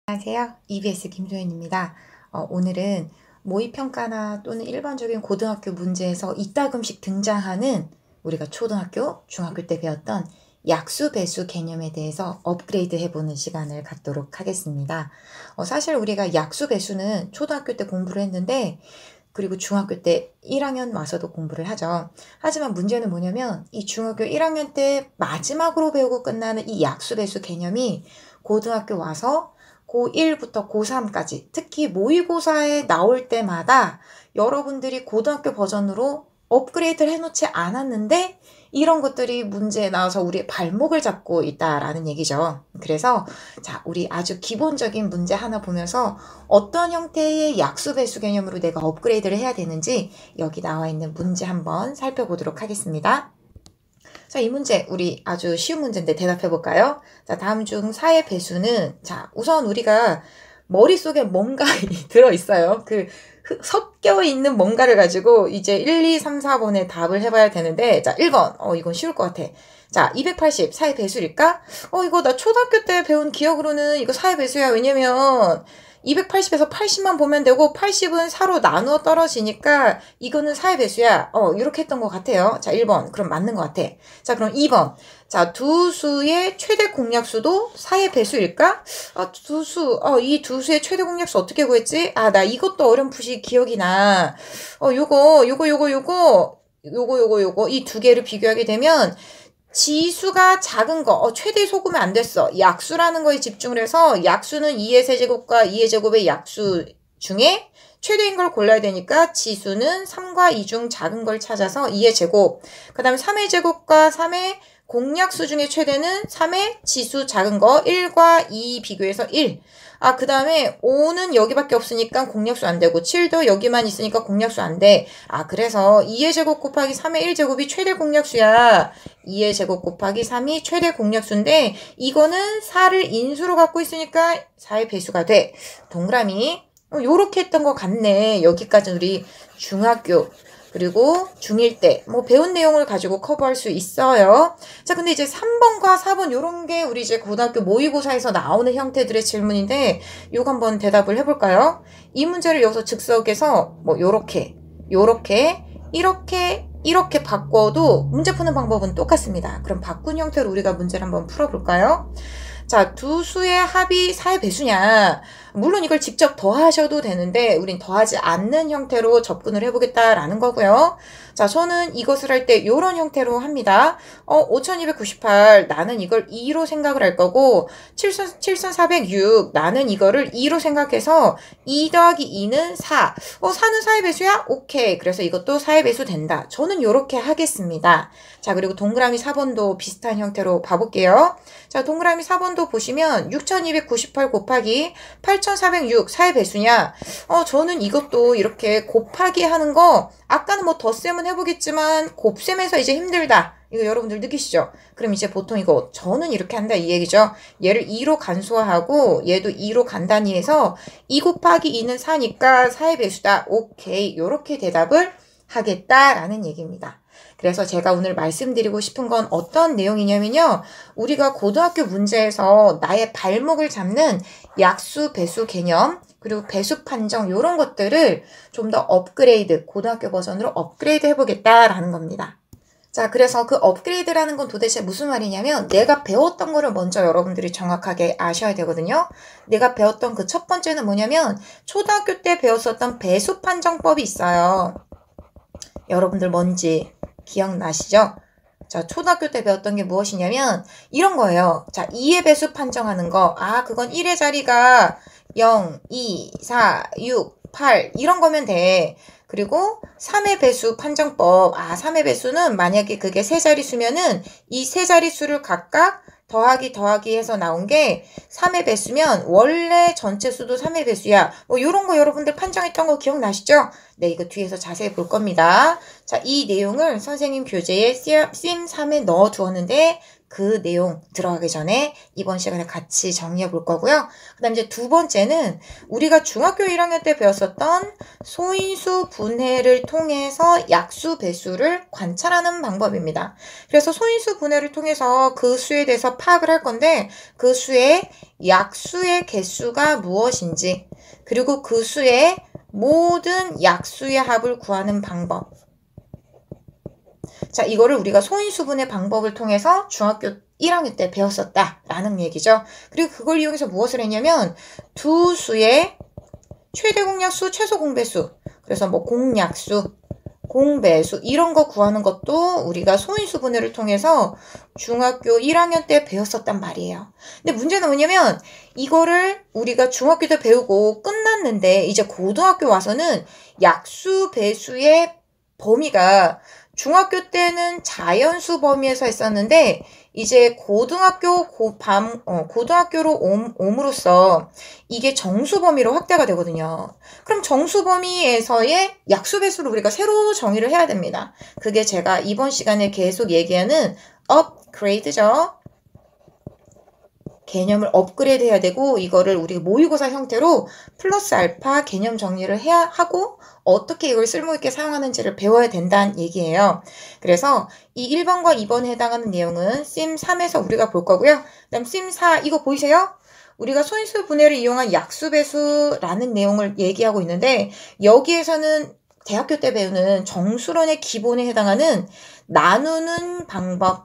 안녕하세요. EBS 김소연입니다. 오늘은 모의평가나 또는 일반적인 고등학교 문제에서 이따금씩 등장하는 우리가 초등학교, 중학교 때 배웠던 약수, 배수 개념에 대해서 업그레이드 해보는 시간을 갖도록 하겠습니다. 사실 우리가 약수, 배수는 초등학교 때 공부를 했는데 그리고 중학교 때 1학년 와서도 공부를 하죠. 하지만 문제는 뭐냐면 이 중학교 1학년 때 마지막으로 배우고 끝나는 이 약수, 배수 개념이 고등학교 와서 고1부터 고3까지 특히 모의고사에 나올 때마다 여러분들이 고등학교 버전으로 업그레이드를 해놓지 않았는데 이런 것들이 문제에 나와서 우리의 발목을 잡고 있다라는 얘기죠. 그래서 자, 우리 아주 기본적인 문제 하나 보면서 어떤 형태의 약수, 배수 개념으로 내가 업그레이드를 해야 되는지 여기 나와 있는 문제 한번 살펴보도록 하겠습니다. 자, 이 문제 우리 아주 쉬운 문제인데 대답해 볼까요? 자, 다음 중 사의 배수는 자, 우선 우리가 머릿속에 뭔가 들어있어요. 섞여 있는 뭔가를 가지고 이제 1, 2, 3, 4번의 답을 해봐야 되는데 자, 1번. 이건 쉬울 것 같아. 자, 280 사의 배수일까? 이거 나 초등학교 때 배운 기억으로는 이거 사의 배수야. 왜냐면 280에서 80만 보면 되고 80은 4로 나누어 떨어지니까 이거는 4의 배수야. 이렇게 했던 것 같아요. 자, 1번. 그럼 맞는 것 같아. 자, 그럼 2번. 자, 두 수의 최대 공약수도 4의 배수일까? 이 두 수의 최대 공약수 어떻게 구했지? 나 이것도 어렴풋이 기억이 나. 요거. 이 두 개를 비교하게 되면 지수가 작은 거, 최대 속으면 안 됐어. 약수라는 거에 집중을 해서 약수는 2의 세제곱과 2의 제곱의 약수 중에 최대인 걸 골라야 되니까 지수는 3과 2 중 작은 걸 찾아서 2의 제곱. 그 다음에 3의 제곱과 3의 공약수 중에 최대는 3의 지수 작은 거 1과 2 비교해서 1. 그 다음에 5는 여기밖에 없으니까 공약수 안 되고 7도 여기만 있으니까 공약수 안 돼. 그래서 2의 제곱 곱하기 3의 1제곱이 최대 공약수야. 2의 제곱 곱하기 3이 최대 공약수인데 이거는 4를 인수로 갖고 있으니까 4의 배수가 돼. 동그라미. 요렇게 했던 것 같네. 여기까지 우리 중학교 그리고 중1 때 배운 내용을 가지고 커버할 수 있어요. 자, 근데 이제 3번과 4번 요런 게 우리 이제 고등학교 모의고사에서 나오는 형태들의 질문인데 요거 한번 대답을 해볼까요? 이 문제를 여기서 즉석에서 이렇게 바꿔도 문제 푸는 방법은 똑같습니다. 그럼 바꾼 형태로 우리가 문제를 한번 풀어볼까요? 자, 두 수의 합이 4의 배수냐? 물론 이걸 직접 더하셔도 되는데 우린 더하지 않는 형태로 접근을 해보겠다라는 거고요. 자, 저는 이것을 할 때 이런 형태로 합니다. 5298 나는 이걸 2로 생각을 할 거고 7406 나는 이거를 2로 생각해서 2 더하기 2는 4. 4는 4의 배수야? 오케이. 그래서 이것도 4의 배수 된다. 저는 이렇게 하겠습니다. 자, 그리고 동그라미 4번도 비슷한 형태로 봐볼게요. 자, 동그라미 4번도 보시면 6298 곱하기 8406 4의 배수냐? 저는 이것도 이렇게 곱하기 하는 거 아까는 덧셈은 해보겠지만 곱셈에서 이제 힘들다. 이거 여러분들 느끼시죠? 그럼 이제 보통 이거 저는 이렇게 한다 이 얘기죠. 얘를 2로 간소화하고 얘도 2로 간단히 해서 2 곱하기 2는 4니까 4의 배수다. 오케이. 요렇게 대답을 하겠다라는 얘기입니다. 그래서 제가 오늘 말씀드리고 싶은 건 어떤 내용이냐면요. 우리가 고등학교 문제에서 나의 발목을 잡는 약수, 배수 개념 그리고 배수 판정 이런 것들을 좀 더 업그레이드, 고등학교 버전으로 업그레이드 해보겠다라는 겁니다. 자, 그래서 그 업그레이드라는 건 도대체 무슨 말이냐면 내가 배웠던 거를 먼저 여러분들이 정확하게 아셔야 되거든요. 내가 배웠던 그 첫 번째는 뭐냐면 초등학교 때 배웠었던 배수 판정법이 있어요. 여러분들 뭔지 기억나시죠? 자, 초등학교 때 배웠던 게 무엇이냐면 이런 거예요. 자, 2의 배수 판정하는 거. 그건 1의 자리가 0, 2, 4, 6, 8 이런 거면 돼. 그리고 3의 배수 판정법. 3의 배수는 만약에 그게 세 자릿수면은 이 세 자릿수를 각각 더하기 해서 나온 게 3의 배수면 원래 전체 수도 3의 배수야. 요런 거 여러분들 판정했던 거 기억나시죠? 네, 이거 뒤에서 자세히 볼 겁니다. 자, 이 내용을 선생님 교재에 심 3에 넣어 두었는데 그 내용 들어가기 전에 이번 시간에 같이 정리해 볼 거고요. 그 다음 이제 두 번째는 우리가 중학교 1학년 때 배웠었던 소인수 분해를 통해서 약수, 배수를 관찰하는 방법입니다. 그래서 소인수 분해를 통해서 그 수에 대해서 파악을 할 건데 그 수의 약수의 개수가 무엇인지 그리고 그 수의 모든 약수의 합을 구하는 방법. 자, 이거를 우리가 소인수분의 방법을 통해서 중학교 1학년 때 배웠었다라는 얘기죠. 그리고 그걸 이용해서 무엇을 했냐면 두 수의 최대 공약수, 최소 공배수, 그래서 뭐 공약수, 공배수 이런 거 구하는 것도 우리가 소인수분해를 통해서 중학교 1학년 때 배웠었단 말이에요. 근데 문제는 뭐냐면 이거를 우리가 중학교 때 배우고 끝났는데 이제 고등학교 와서는 약수, 배수의 범위가 중학교 때는 자연수 범위에서 했었는데 이제 고등학교로 옴으로써 이게 정수 범위로 확대가 되거든요. 그럼 정수 범위에서의 약수 배수를 우리가 새로 정의를 해야 됩니다. 그게 제가 이번 시간에 계속 얘기하는 업그레이드죠. 개념을 업그레이드 해야 되고 이거를 우리 모의고사 형태로 플러스 알파 개념 정리를 해야 하고 어떻게 이걸 쓸모있게 사용하는지를 배워야 된다는 얘기예요. 그래서 이 1번과 2번에 해당하는 내용은 심3에서 우리가 볼 거고요. 그 다음 심4 이거 보이세요? 우리가 소인수 분해를 이용한 약수배수라는 내용을 얘기하고 있는데 여기에서는 대학교 때 배우는 정수론의 기본에 해당하는 나누는 방법,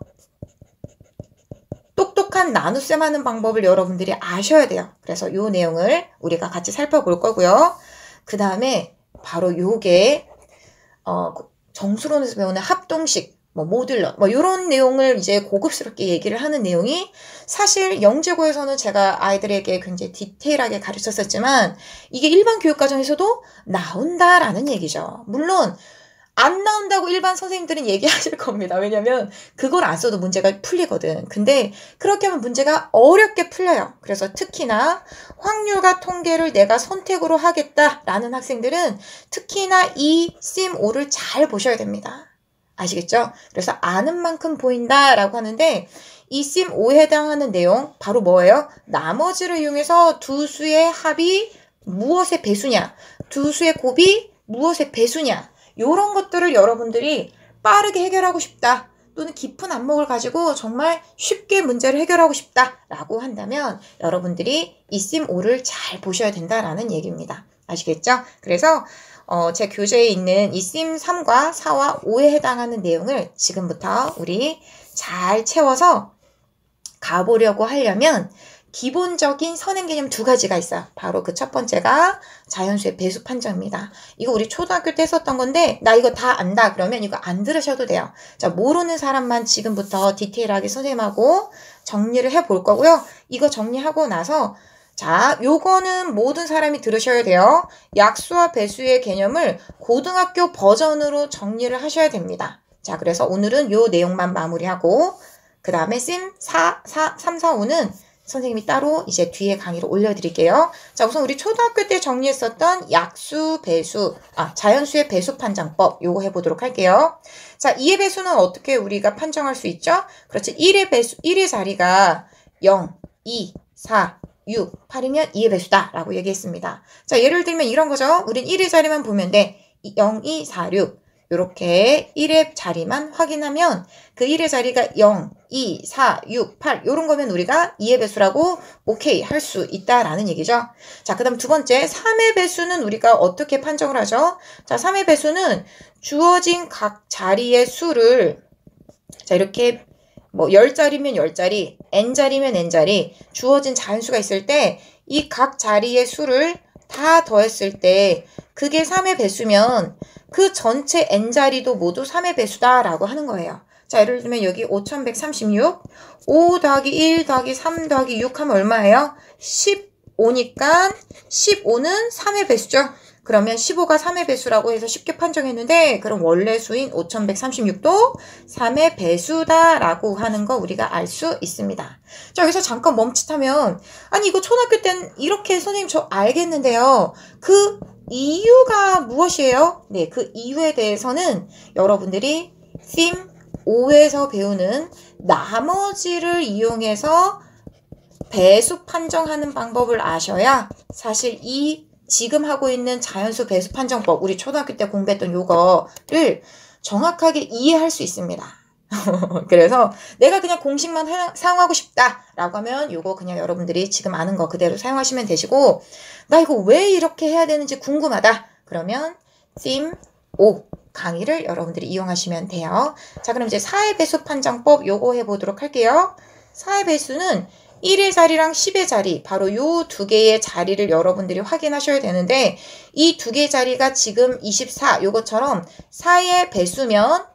똑똑한 나눗셈 하는 방법을 여러분들이 아셔야 돼요. 그래서 이 내용을 우리가 같이 살펴볼 거고요. 그 다음에 바로 요게 정수론에서 배우는 합동식, 모듈러, 이런 내용을 이제 고급스럽게 얘기를 하는 내용이 사실 영재고에서는 제가 아이들에게 굉장히 디테일하게 가르쳤었지만 이게 일반 교육과정에서도 나온다라는 얘기죠. 물론 안 나온다고 일반 선생님들은 얘기하실 겁니다. 왜냐면 그걸 안 써도 문제가 풀리거든. 근데 그렇게 하면 문제가 어렵게 풀려요. 그래서 특히나 확률과 통계를 내가 선택으로 하겠다라는 학생들은 특히나 이 심5를 잘 보셔야 됩니다. 아시겠죠? 그래서 아는 만큼 보인다라고 하는데 이 심5에 해당하는 내용 바로 뭐예요? 나머지를 이용해서 두 수의 합이 무엇의 배수냐, 두 수의 곱이 무엇의 배수냐, 요런 것들을 여러분들이 빠르게 해결하고 싶다 또는 깊은 안목을 가지고 정말 쉽게 문제를 해결하고 싶다라고 한다면 여러분들이 이 심5를 잘 보셔야 된다라는 얘기입니다. 아시겠죠? 그래서 제 교재에 있는 이 심3과 4와 5에 해당하는 내용을 지금부터 우리 잘 채워서 가보려고 하려면 기본적인 선행 개념 두 가지가 있어요. 바로 그 첫 번째가 자연수의 배수 판정입니다. 이거 우리 초등학교 때 했었던 건데 나 이거 다 안다 그러면 이거 안 들으셔도 돼요. 자, 모르는 사람만 지금부터 디테일하게 선생님하고 정리를 해볼 거고요. 이거 정리하고 나서 자, 요거는 모든 사람이 들으셔야 돼요. 약수와 배수의 개념을 고등학교 버전으로 정리를 하셔야 됩니다. 자, 그래서 오늘은 요 내용만 마무리하고 그 다음에 심 3, 4, 5는 선생님이 따로 이제 뒤에 강의를 올려드릴게요. 자, 우선 우리 초등학교 때 정리했었던 약수, 배수, 자연수의 배수 판정법 요거 해보도록 할게요. 자, 2의 배수는 어떻게 우리가 판정할 수 있죠? 그렇지. 1의 배수, 1의 자리가 0, 2, 4, 6, 8이면 2의 배수다 라고 얘기했습니다. 자, 예를 들면 이런 거죠. 우린 1의 자리만 보면 돼. 0, 2, 4, 6. 요렇게 1의 자리만 확인하면 그 1의 자리가 0, 2, 4, 6, 8 요런 거면 우리가 2의 배수라고 오케이 할 수 있다라는 얘기죠. 자, 그 다음 두 번째 3의 배수는 우리가 어떻게 판정을 하죠? 자, 3의 배수는 주어진 각 자리의 수를 자 이렇게 10자리면 10자리, n자리면 n자리 주어진 자연수가 있을 때 이 각 자리의 수를 다 더했을 때 그게 3의 배수면 그 전체 n자리도 모두 3의 배수다라고 하는 거예요. 자, 예를 들면 여기 5136, 5 더하기 1 더하기 3 더하기 6 하면 얼마예요? 15니까 15는 3의 배수죠. 그러면 15가 3의 배수라고 해서 쉽게 판정했는데 그럼 원래 수인 5136도 3의 배수다라고 하는 거 우리가 알 수 있습니다. 자, 여기서 잠깐 멈칫하면 아니 이거 초등학교 땐 이렇게 선생님 저 알겠는데요. 그 이유가 무엇이에요? 네, 그 이유에 대해서는 여러분들이 심 5에서 배우는 나머지를 이용해서 배수 판정하는 방법을 아셔야 사실 이 지금 하고 있는 자연수 배수 판정법, 우리 초등학교 때 공부했던 요거를 정확하게 이해할 수 있습니다. 그래서 내가 그냥 공식만 사용하고 싶다라고 하면 요거 그냥 여러분들이 지금 아는 거 그대로 사용하시면 되시고, 나 이거 왜 이렇게 해야 되는지 궁금하다 그러면 theme 5 강의를 여러분들이 이용하시면 돼요. 자, 그럼 이제 4의 배수 판정법 요거 해보도록 할게요. 4의 배수는 1의 자리랑 10의 자리, 바로 요 두 개의 자리를 여러분들이 확인하셔야 되는데, 이 두 개의 자리가 지금 24 요것처럼 4의 배수면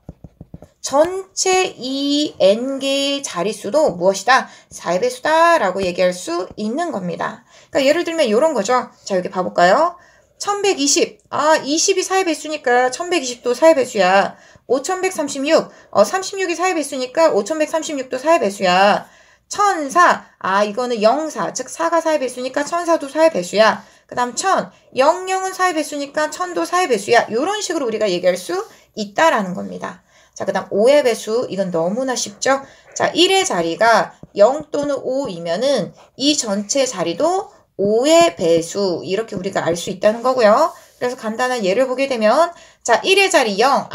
전체 이 n개의 자릿수도 무엇이다? 4의 배수다 라고 얘기할 수 있는 겁니다. 그러니까 예를 들면 이런 거죠. 자, 여기 봐볼까요? 1120. 20이 4의 배수니까 1120도 4의 배수야. 5136. 36이 4의 배수니까 5136도 4의 배수야. 1004. 이거는 04. 즉 4가 4의 배수니까 1004도 4의 배수야. 그 다음 1000. 00은 4의 배수니까 1000도 4의 배수야. 이런 식으로 우리가 얘기할 수 있다라는 겁니다. 자, 그 다음 5의 배수. 이건 너무나 쉽죠? 자, 1의 자리가 0 또는 5이면은 이 전체 자리도 5의 배수. 이렇게 우리가 알 수 있다는 거고요. 그래서 간단한 예를 보게 되면, 자, 1의 자리 0.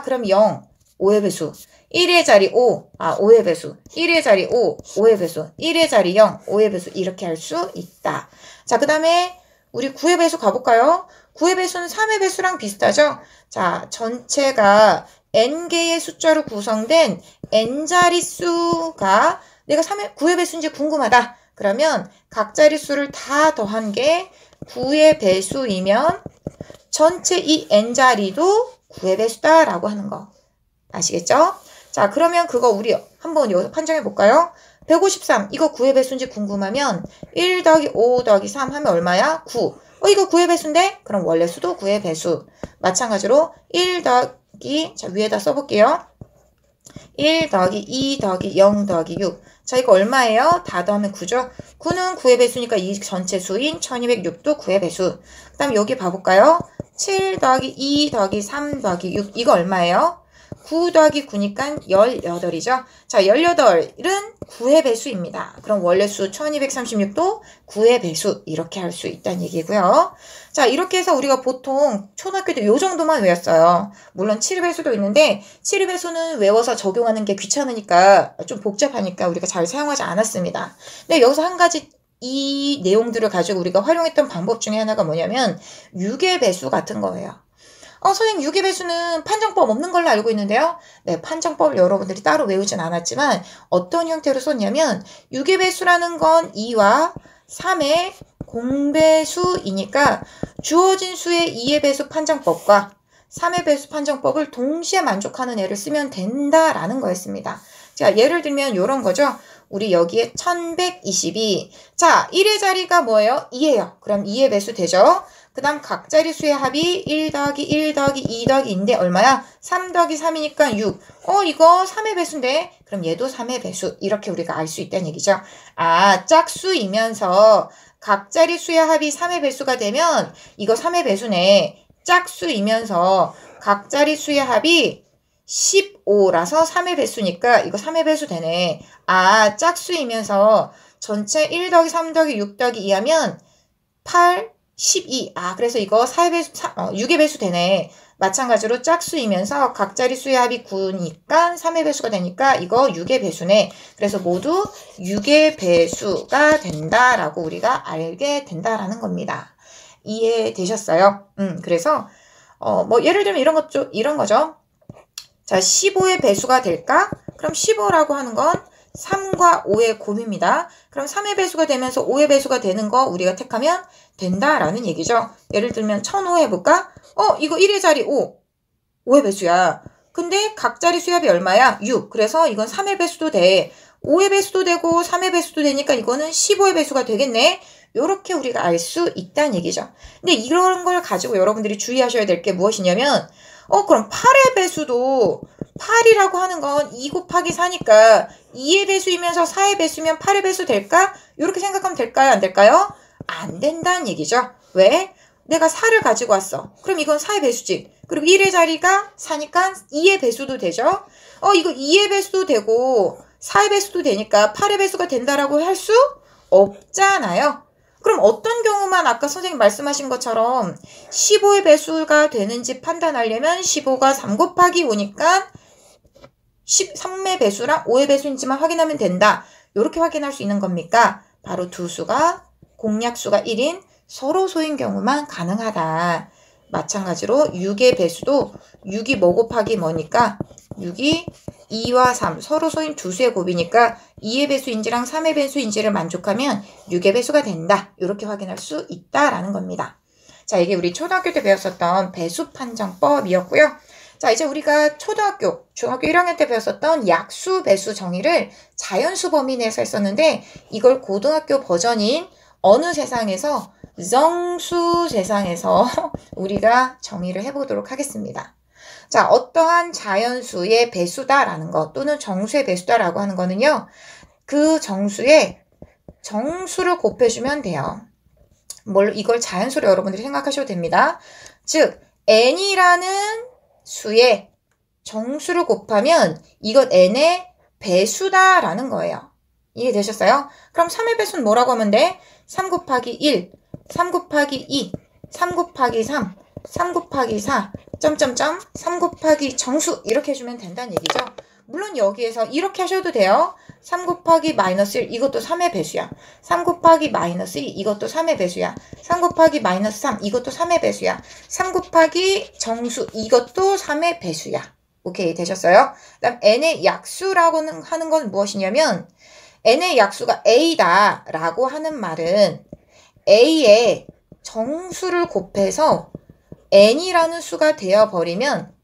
그럼 0. 5의 배수. 1의 자리 5. 5의 배수. 1의 자리 5. 5의 배수. 1의 자리 0. 5의 배수. 이렇게 할 수 있다. 자, 그 다음에 우리 9의 배수 가볼까요? 9의 배수는 3의 배수랑 비슷하죠? 자, 전체가 n개의 숫자로 구성된 n자릿수가 내가 9의 배수인지 궁금하다. 그러면 각 자릿수를 다 더한 게 9의 배수이면 전체 이 n자리도 9의 배수다 라고 하는 거. 아시겠죠? 자, 그러면 그거 우리 한번 여기서 판정해 볼까요? 153. 이거 9의 배수인지 궁금하면 1 더하기 5 더하기 3 하면 얼마야? 9. 이거 9의 배수인데? 그럼 원래 수도 9의 배수. 마찬가지로 1 더하기, 자, 위에다 써볼게요. 1 더하기 2 더하기 0 더하기 6. 자, 이거 얼마예요? 다 더하면 9죠? 9는 9의 배수니까 이 전체 수인 1206도 9의 배수. 그 다음 여기 봐볼까요? 7 더하기 2 더하기 3 더하기 6. 이거 얼마예요? 9 더하기 9니까 18이죠? 자, 18은 9의 배수입니다. 그럼 원래 수 1236도 9의 배수. 이렇게 할 수 있다는 얘기고요. 자, 이렇게 해서 우리가 보통 초등학교 때 요 정도만 외웠어요. 물론 7의 배수도 있는데 7의 배수는 외워서 적용하는 게 귀찮으니까 좀 복잡하니까 우리가 잘 사용하지 않았습니다. 근데 여기서 한 가지 이 내용들을 가지고 우리가 활용했던 방법 중에 하나가 뭐냐면 6의 배수 같은 거예요. 선생님 6의 배수는 판정법 없는 걸로 알고 있는데요. 네, 판정법을 여러분들이 따로 외우진 않았지만 어떤 형태로 썼냐면 6의 배수라는 건 2와 3의 공배수이니까 주어진 수의 2의 배수 판정법과 3의 배수 판정법을 동시에 만족하는 애를 쓰면 된다라는 거였습니다. 자, 예를 들면 이런 거죠. 우리 여기에 1122. 자, 1의 자리가 뭐예요? 2예요. 그럼 2의 배수 되죠? 그 다음 각 자릿수의 합이 1 더하기 1 더하기 2 더하기 2인데 얼마야? 3 더하기 3이니까 6. 이거 3의 배수인데? 그럼 얘도 3의 배수. 이렇게 우리가 알 수 있다는 얘기죠. 짝수이면서 각 자릿수의 합이 3의 배수가 되면 이거 3의 배수네. 짝수이면서 각 자릿수의 합이 15라서 3의 배수니까 이거 3의 배수 되네. 짝수이면서 전체 1 더하기 3 더하기 6 더하기 2 하면 8, 12. 그래서 이거 4의 배수, 6의 배수 되네. 마찬가지로 짝수이면서 각 자릿수의 합이 9니까 3의 배수가 되니까 이거 6의 배수네. 그래서 모두 6의 배수가 된다라고 우리가 알게 된다라는 겁니다. 이해되셨어요? 그래서 예를 들면 이런 거죠. 자, 15의 배수가 될까? 그럼 15라고 하는 건 3과 5의 곱입니다. 그럼 3의 배수가 되면서 5의 배수가 되는 거 우리가 택하면 된다라는 얘기죠. 예를 들면 1005 해볼까? 이거 1의 자리 5. 5의 배수야. 근데 각 자리 수합이 얼마야? 6. 그래서 이건 3의 배수도 돼. 5의 배수도 되고 3의 배수도 되니까 이거는 15의 배수가 되겠네. 요렇게 우리가 알 수 있다는 얘기죠. 근데 이런 걸 가지고 여러분들이 주의하셔야 될 게 무엇이냐면 그럼 8의 배수도 8이라고 하는 건 2 곱하기 4니까 2의 배수이면서 4의 배수면 8의 배수 될까? 이렇게 생각하면 될까요? 안 될까요? 안 된다는 얘기죠. 왜? 내가 4를 가지고 왔어. 그럼 이건 4의 배수지. 그리고 1의 자리가 4니까 2의 배수도 되죠. 이거 2의 배수도 되고 4의 배수도 되니까 8의 배수가 된다라고 할 수 없잖아요. 그럼 어떤 경우만 아까 선생님 말씀하신 것처럼 15의 배수가 되는지 판단하려면 15가 3 곱하기 5니까 3의 배수랑 5의 배수인지만 확인하면 된다. 이렇게 확인할 수 있는 겁니까? 바로 두 수가 공약수가 1인 서로 소인 경우만 가능하다. 마찬가지로 6의 배수도 6이 뭐 곱하기 뭐니까 6이 2와 3 서로 소인 두 수의 곱이니까 2의 배수인지랑 3의 배수인지를 만족하면 6의 배수가 된다. 이렇게 확인할 수 있다라는 겁니다. 자, 이게 우리 초등학교 때 배웠었던 배수 판정법이었고요. 자, 이제 우리가 초등학교, 중학교 1학년 때 배웠었던 약수, 배수 정의를 자연수 범위 내에서 했었는데 이걸 고등학교 버전인 어느 세상에서 정수 세상에서 우리가 정의를 해보도록 하겠습니다. 자, 어떠한 자연수의 배수다라는 것 또는 정수의 배수다라고 하는 거는요. 그 정수에 정수를 곱해주면 돼요. 이걸 자연수로 여러분들이 생각하셔도 됩니다. 즉, n이라는 수에 정수를 곱하면 이것 n의 배수다라는 거예요. 이해되셨어요? 그럼 3의 배수는 뭐라고 하면 돼? 3 곱하기 1, 3 곱하기 2, 3 곱하기 3, 3 곱하기 4, 점점점 3 곱하기 정수 이렇게 해주면 된다는 얘기죠. 물론 여기에서 이렇게 하셔도 돼요. 3 곱하기 마이너스 1 이것도 3의 배수야. 3 곱하기 마이너스 2 이것도 3의 배수야. 3 곱하기 마이너스 3 이것도 3의 배수야. 3 곱하기 정수 이것도 3의 배수야. 오케이 되셨어요? 그다음 n의 약수라고 하는 건 무엇이냐면 n의 약수가 a다 라고 하는 말은 a의 정수를 곱해서 n이라는 수가 되어버리면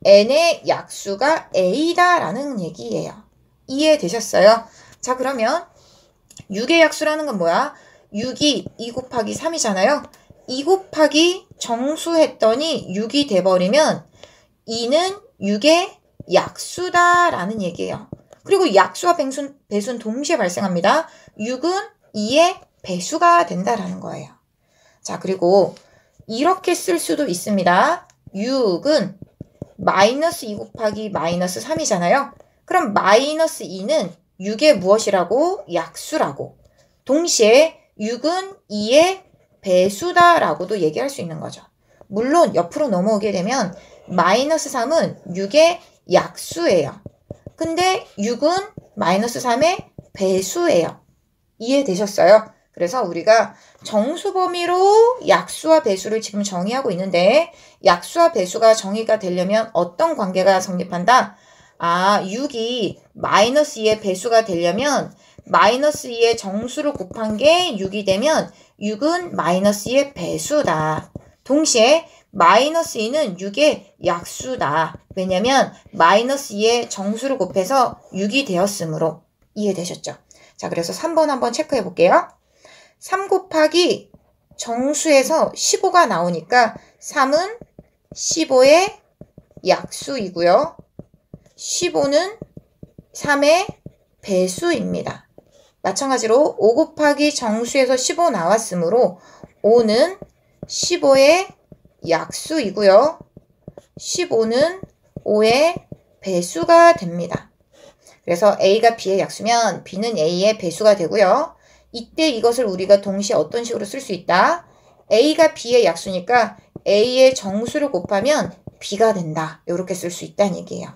n의 약수가 a다라는 얘기예요. 이해되셨어요? 자, 그러면 6의 약수라는 건 뭐야? 6이 2 곱하기 3이잖아요. 2 곱하기 정수했더니 6이 돼버리면 2는 6의 약수다라는 얘기예요. 그리고 약수와 배수는 동시에 발생합니다. 6은 2의 배수가 된다라는 거예요. 자, 그리고 이렇게 쓸 수도 있습니다. 6은 마이너스 2 곱하기 마이너스 3이잖아요. 그럼 마이너스 2는 6의 무엇이라고? 약수라고. 동시에 6은 2의 배수다라고도 얘기할 수 있는 거죠. 물론 옆으로 넘어오게 되면 마이너스 3은 6의 약수예요. 근데 6은 마이너스 3의 배수예요. 이해되셨어요? 그래서 우리가 정수 범위로 약수와 배수를 지금 정의하고 있는데 약수와 배수가 정의가 되려면 어떤 관계가 성립한다? 6이 마이너스 2의 배수가 되려면 마이너스 2의 정수를 곱한 게 6이 되면 6은 마이너스 2의 배수다. 동시에 마이너스 2는 6의 약수다. 왜냐면 마이너스 2의 정수를 곱해서 6이 되었으므로. 이해되셨죠? 자, 그래서 3번 한번 체크해 볼게요. 3 곱하기 정수에서 15가 나오니까 3은 15의 약수이고요. 15는 3의 배수입니다. 마찬가지로 5 곱하기 정수에서 15 나왔으므로 5는 15의 약수이고요. 15는 5의 배수가 됩니다. 그래서 A가 B의 약수면 B는 A의 배수가 되고요. 이때 이것을 우리가 동시에 어떤 식으로 쓸 수 있다? A가 B의 약수니까 A의 정수를 곱하면 B가 된다. 이렇게 쓸 수 있다는 얘기예요.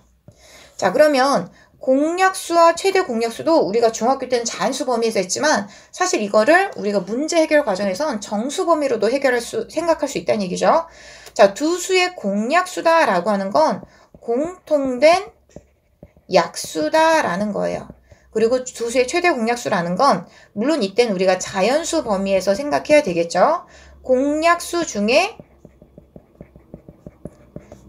자, 그러면 공약수와 최대 공약수도 우리가 중학교 때는 자연수 범위에서 했지만 사실 이거를 우리가 문제 해결 과정에선 정수 범위로도 생각할 수 있다는 얘기죠. 자, 두 수의 공약수다라고 하는 건 공통된 약수다라는 거예요. 그리고 두 수의 최대 공약수라는 건 물론 이때는 우리가 자연수 범위에서 생각해야 되겠죠. 공약수 중에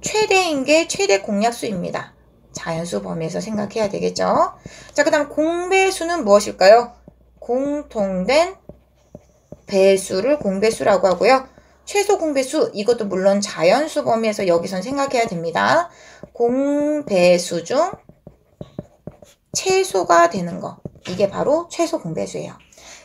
최대인 게 최대 공약수입니다. 자연수 범위에서 생각해야 되겠죠. 자, 그 다음 공배수는 무엇일까요? 공통된 배수를 공배수라고 하고요. 최소 공배수, 이것도 물론 자연수 범위에서 여기선 생각해야 됩니다. 공배수 중 최소가 되는 거, 이게 바로 최소 공배수예요.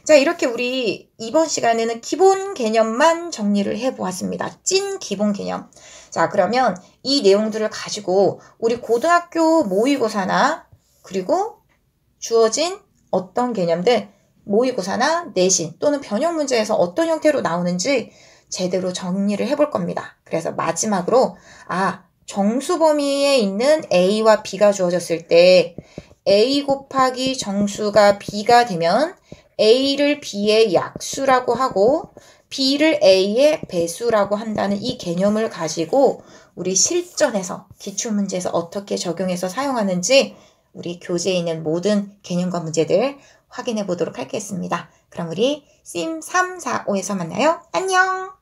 자, 이렇게 우리 이번 시간에는 기본 개념만 정리를 해보았습니다. 찐 기본 개념. 자, 그러면 이 내용들을 가지고 우리 고등학교 모의고사나 그리고 주어진 어떤 개념들 모의고사나 내신 또는 변형 문제에서 어떤 형태로 나오는지 제대로 정리를 해볼 겁니다. 그래서 마지막으로 정수 범위에 있는 A와 B가 주어졌을 때 A 곱하기 정수가 B가 되면 A를 B의 약수라고 하고 B를 A의 배수라고 한다는 이 개념을 가지고 우리 실전에서 기출문제에서 어떻게 적용해서 사용하는지 우리 교재에 있는 모든 개념과 문제들 확인해 보도록 하겠습니다. 그럼 우리 심 3, 4, 5에서 만나요. 안녕!